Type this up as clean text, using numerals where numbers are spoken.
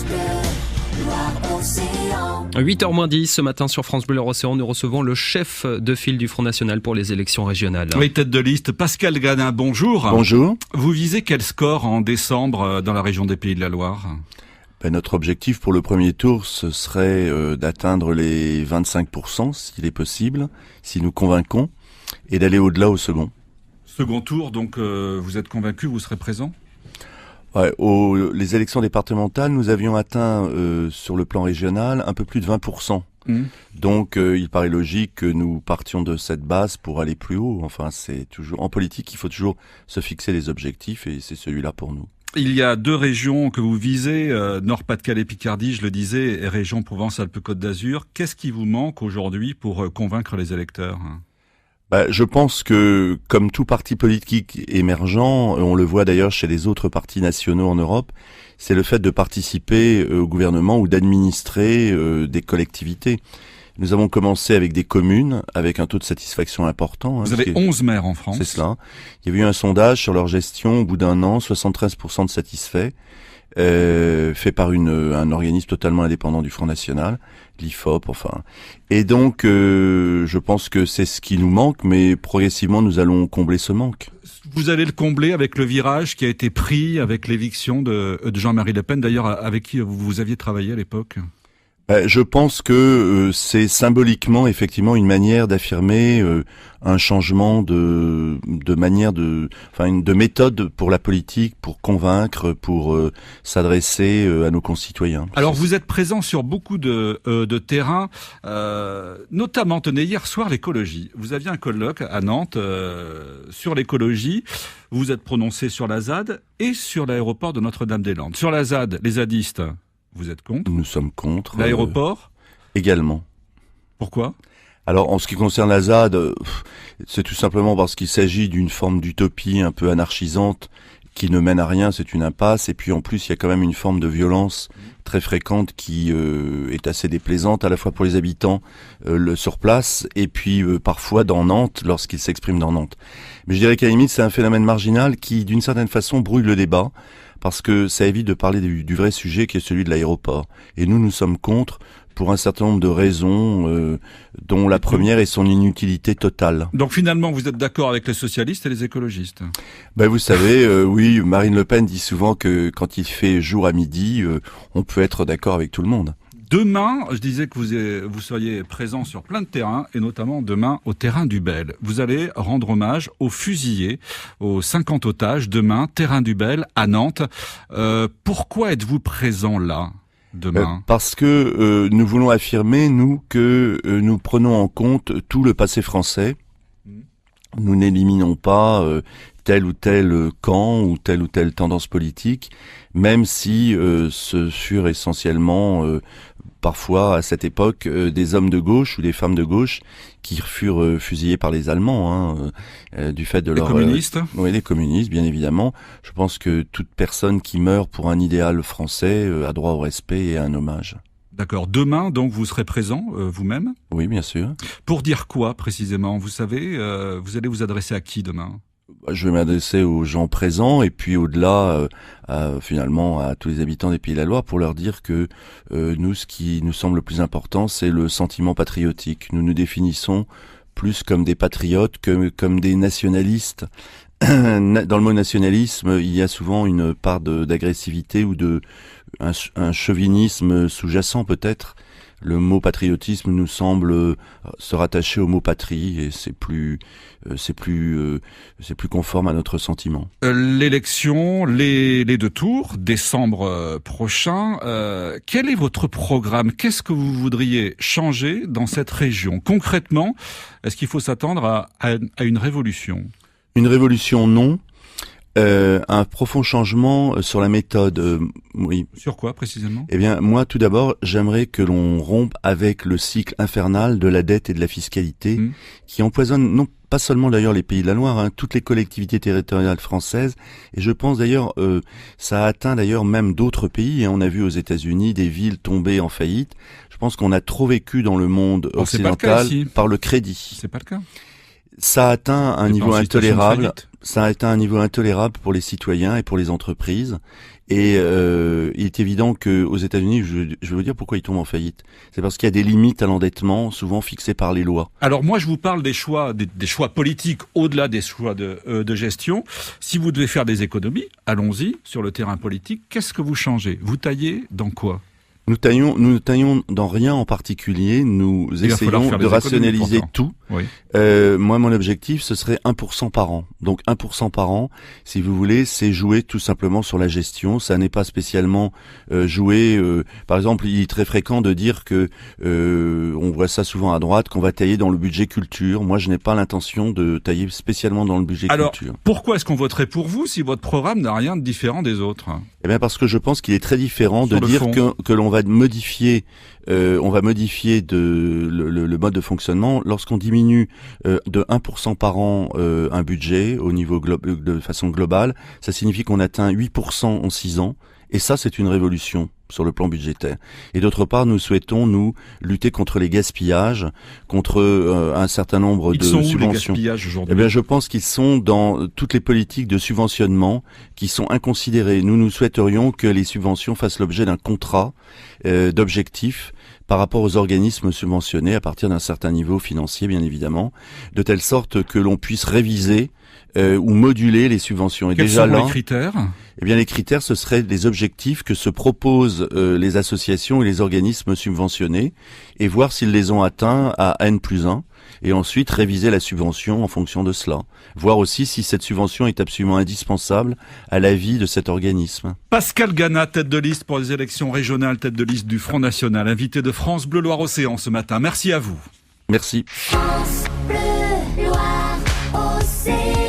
Bleu, Loire-Océan. 8h-10 ce matin sur France Bleu Loire-Océan, nous recevons le chef de file du Front National pour les élections régionales. Oui, tête de liste, Pascal Gadin, bonjour. Bonjour. Vous visez quel score en décembre dans la région des Pays de la Loire ? Notre objectif pour le premier tour, ce serait d'atteindre les 25%, s'il est possible, si nous convainquons, et d'aller au-delà au second. Second tour, donc vous êtes convaincu, vous serez présent ? Ouais, les élections départementales, nous avions atteint sur le plan régional un peu plus de 20%. Donc il paraît logique que nous partions de cette base pour aller plus haut. Enfin, c'est toujours en politique, il faut toujours se fixer les objectifs et c'est celui-là pour nous. Il y a deux régions que vous visez, Nord-Pas-de-Calais, Picardie, je le disais, et région Provence-Alpes-Côte d'Azur. Qu'est-ce qui vous manque aujourd'hui pour convaincre les électeurs ? Je pense que, comme tout parti politique émergent, on le voit d'ailleurs chez les autres partis nationaux en Europe, c'est le fait de participer au gouvernement ou d'administrer des collectivités. Nous avons commencé avec des communes, avec un taux de satisfaction important. Vous avez 11 maires en France. C'est cela. Il y avait eu un sondage sur leur gestion au bout d'un an, 73% de satisfaits, fait par un organisme totalement indépendant du Front National, l'IFOP, enfin. Et donc, je pense que c'est ce qui nous manque, mais progressivement, nous allons combler ce manque. Vous allez le combler avec le virage qui a été pris avec l'éviction de Jean-Marie Le Pen, d'ailleurs, avec qui vous aviez travaillé à l'époque ? Je pense que c'est symboliquement effectivement une manière d'affirmer un changement de manière de méthode pour la politique, pour convaincre, pour s'adresser à nos concitoyens. Alors vous êtes présent sur beaucoup de terrains, notamment tenez hier soir l'écologie. Vous aviez un colloque à Nantes sur l'écologie. Vous vous êtes prononcé sur la ZAD et sur l'aéroport de Notre-Dame-des-Landes. Sur la ZAD, les zadistes. Vous êtes contre ? Nous sommes contre. L'aéroport ? Également. Pourquoi ? Alors, en ce qui concerne la ZAD, c'est tout simplement parce qu'il s'agit d'une forme d'utopie un peu anarchisante qui ne mène à rien, c'est une impasse. Et puis, en plus, il y a quand même une forme de violence très fréquente qui est assez déplaisante, à la fois pour les habitants sur place, et puis parfois dans Nantes, lorsqu'ils s'expriment dans Nantes. Mais je dirais qu'à la limite, c'est un phénomène marginal qui, d'une certaine façon, brouille le débat, parce que ça évite de parler du vrai sujet qui est celui de l'aéroport. Et nous sommes contre pour un certain nombre de raisons, dont la première est son inutilité totale. Donc finalement, vous êtes d'accord avec les socialistes et les écologistes ? Vous savez, oui, Marine Le Pen dit souvent que quand il fait jour à midi, on peut être d'accord avec tout le monde. Demain, je disais que vous seriez présent sur plein de terrains, et notamment demain au terrain du Bel. Vous allez rendre hommage aux fusillés, aux 50 otages, demain, terrain du Bel, à Nantes. Pourquoi êtes-vous présent là, demain ? Parce que nous voulons affirmer, nous, que nous prenons en compte tout le passé français. Nous n'éliminons pas tel ou tel camp ou telle tendance politique, même si ce furent essentiellement parfois à cette époque des hommes de gauche ou des femmes de gauche qui furent fusillés par les Allemands du fait de leur... Les communistes ? Oui, les communistes, bien évidemment. Je pense que toute personne qui meurt pour un idéal français a droit au respect et à un hommage. D'accord. Demain, donc, vous serez présent, vous-même ? Oui, bien sûr. Pour dire quoi, précisément ? Vous savez, vous allez vous adresser à qui demain ? Je vais m'adresser aux gens présents et puis au-delà, finalement, à tous les habitants des Pays de la Loire pour leur dire que nous, ce qui nous semble le plus important, c'est le sentiment patriotique. Nous nous définissons plus comme des patriotes que comme des nationalistes. Dans le mot nationalisme, il y a souvent une part d'agressivité ou un chauvinisme sous-jacent peut-être. Le mot patriotisme nous semble se rattacher au mot patrie et c'est plus conforme à notre sentiment. L'élection, les deux tours, décembre prochain. Quel est votre programme ? Qu'est-ce que vous voudriez changer dans cette région ? Concrètement, est-ce qu'il faut s'attendre à une révolution ? Une révolution, non. Un profond changement sur la méthode, oui. Sur quoi précisément ? Eh bien, moi, tout d'abord, j'aimerais que l'on rompe avec le cycle infernal de la dette et de la fiscalité qui empoisonne non pas seulement d'ailleurs les Pays de la Loire, toutes les collectivités territoriales françaises. Et je pense d'ailleurs, ça a atteint d'ailleurs même d'autres pays. Et on a vu aux États-Unis des villes tomber en faillite. Je pense qu'on a trop vécu dans le monde occidental par le crédit. C'est pas le cas. Ça a atteint un niveau intolérable. Ça a atteint un niveau intolérable pour les citoyens et pour les entreprises. Et il est évident que aux États-Unis, je vais vous dire pourquoi ils tombent en faillite. C'est parce qu'il y a des limites à l'endettement, souvent fixées par les lois. Alors moi, je vous parle des choix politiques au-delà des choix de gestion. Si vous devez faire des économies, allons-y sur le terrain politique. Qu'est-ce que vous changez? Vous taillez dans quoi? Nous ne taillons dans rien en particulier. Nous essayons de rationaliser tout. Oui. Moi, mon objectif, ce serait 1% par an. Donc 1% par an, si vous voulez, c'est jouer tout simplement sur la gestion. Ça n'est pas spécialement jouer. Par exemple, il est très fréquent de dire que on voit ça souvent à droite, qu'on va tailler dans le budget culture. Moi, je n'ai pas l'intention de tailler spécialement dans le budget culture. Alors, pourquoi est-ce qu'on voterait pour vous si votre programme n'a rien de différent des autres? Eh bien, parce que je pense qu'il est très différent de dire que l'on va modifier le mode de fonctionnement lorsqu'on diminue de 1% par an un budget au niveau de façon globale. Ça signifie qu'on atteint 8% en 6 ans, et ça, c'est une révolution sur le plan budgétaire. Et d'autre part, nous souhaitons, nous, lutter contre les gaspillages, contre un certain nombre de subventions. Ils sont où, les gaspillages aujourd'hui ? Eh bien, je pense qu'ils sont dans toutes les politiques de subventionnement qui sont inconsidérées. Nous souhaiterions que les subventions fassent l'objet d'un contrat d'objectifs par rapport aux organismes subventionnés à partir d'un certain niveau financier, bien évidemment, de telle sorte que l'on puisse réviser ou moduler les subventions. Et quels sont les critères ? Eh bien, les critères, ce seraient des objectifs que se proposent les associations et les organismes subventionnés, et voir s'ils les ont atteints à N+1, et ensuite réviser la subvention en fonction de cela. Voir aussi si cette subvention est absolument indispensable à la vie de cet organisme. Pascal Gana, tête de liste pour les élections régionales, tête de liste du Front National, invité de France Bleu Loire-Océan ce matin. Merci à vous. Merci. France Bleu Loire-Océan.